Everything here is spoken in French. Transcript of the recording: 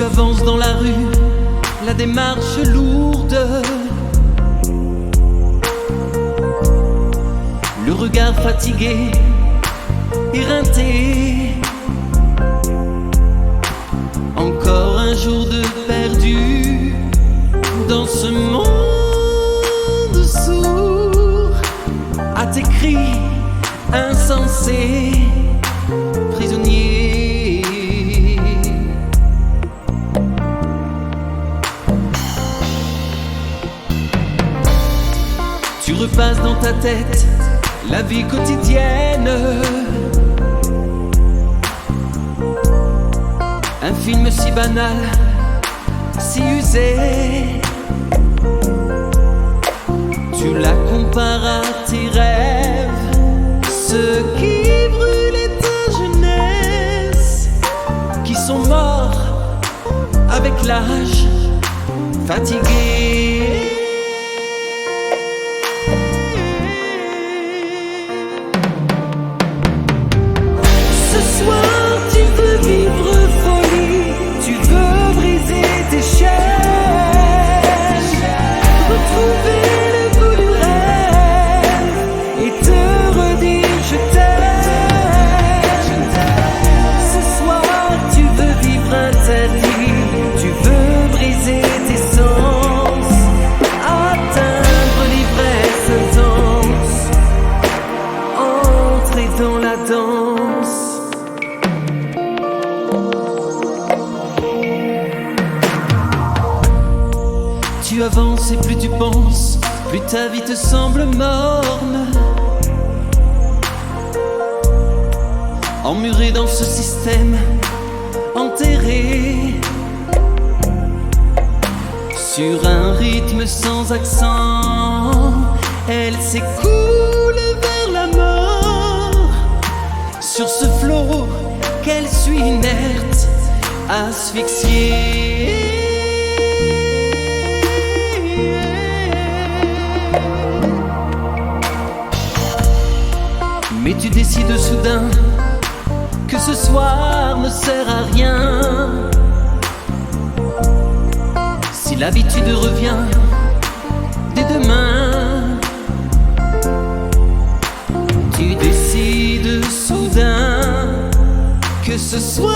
Tu avances dans la rue, la démarche lourde, le regard fatigué, éreinté. Encore un jour de perdu dans ce monde sourd à tes cris insensés, prisonnier. Tu repasses dans ta tête la vie quotidienne, un film si banal, si usé. Tu la compares à tes rêves, ceux qui brûlaient ta jeunesse, qui sont morts avec l'âge, fatigués. Ce soir tu veux vivre folie, tu veux briser tes chaînes, retrouver le goût du rêve et te redire je t'aime. Ce soir tu veux vivre interdit, tu veux briser tes sens, atteindre l'ivresse intense, entrer dans la danse. Tu avances et plus tu penses, plus ta vie te semble morne, emmuré dans ce système, enterré sur un rythme sans accent. Elle s'écoule vers la mort sur ce flot qu'elle suit inerte, asphyxiée. Mais tu décides soudain que ce soir ne sert à rien. Si l'habitude revient dès demain, tu décides soudain que ce soir